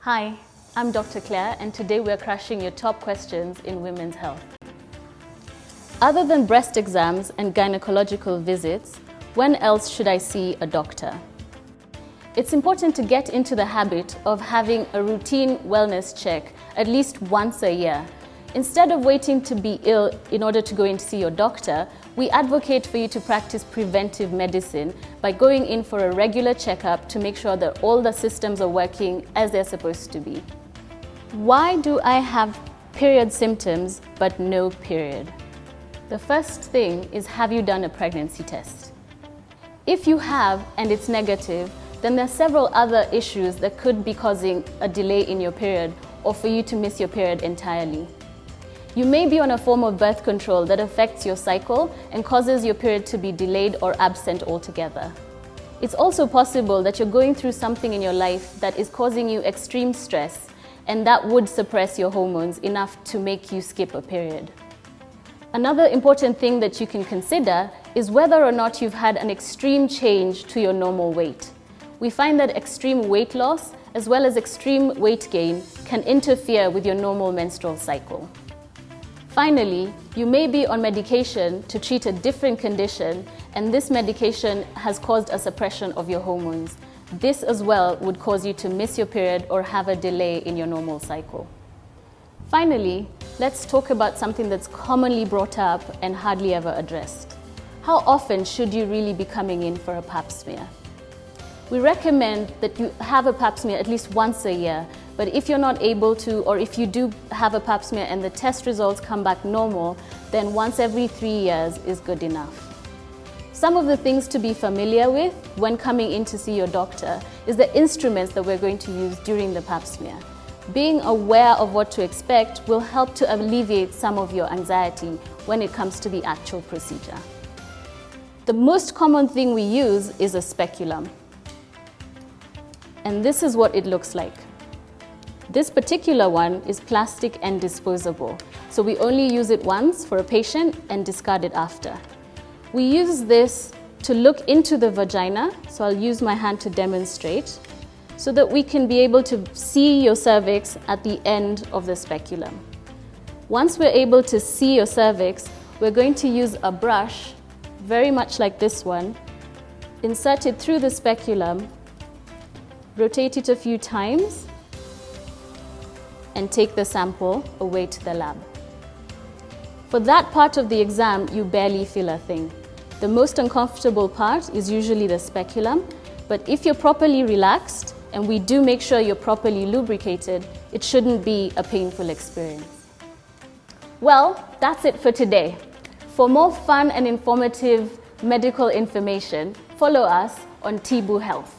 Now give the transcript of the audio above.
Hi, I'm Dr. Claire, and today we're crashing your top questions in women's health. Other than breast exams and gynecological visits, when else should I see a doctor? It's important to get into the habit of having a routine wellness check at least once a year. Instead of waiting to be ill in order to go in to see your doctor, we advocate for you to practice preventive medicine by going in for a regular checkup to make sure that all the systems are working as they're supposed to be. Why do I have period symptoms but no period? The first thing is, have you done a pregnancy test? If you have and it's negative, then there are several other issues that could be causing a delay in your period or for you to miss your period entirely. You may be on a form of birth control that affects your cycle and causes your period to be delayed or absent altogether. It's also possible that you're going through something in your life that is causing you extreme stress, and that would suppress your hormones enough to make you skip a period. Another important thing that you can consider is whether or not you've had an extreme change to your normal weight. We find that extreme weight loss as well as extreme weight gain can interfere with your normal menstrual cycle. Finally, you may be on medication to treat a different condition, and this medication has caused a suppression of your hormones. This as well would cause you to miss your period or have a delay in your normal cycle. Finally, let's talk about something that's commonly brought up and hardly ever addressed. How often should you really be coming in for a pap smear? We recommend that you have a pap smear at least once a year, but if you're not able to, or if you do have a pap smear and the test results come back normal, then once every 3 years is good enough. Some of the things to be familiar with when coming in to see your doctor is the instruments that we're going to use during the pap smear. Being aware of what to expect will help to alleviate some of your anxiety when it comes to the actual procedure. The most common thing we use is a speculum. And this is what it looks like. This particular one is plastic and disposable, so we only use it once for a patient and discard it after. We use this to look into the vagina, so I'll use my hand to demonstrate, so that we can be able to see your cervix at the end of the speculum. Once we're able to see your cervix, we're going to use a brush, very much like this one, insert it through the speculum, rotate it a few times, and take the sample away to the lab. For that part of the exam, you barely feel a thing. The most uncomfortable part is usually the speculum, but if you're properly relaxed, and we do make sure you're properly lubricated, it shouldn't be a painful experience. Well, that's it for today. For more fun and informative medical information, follow us on Tibu Health.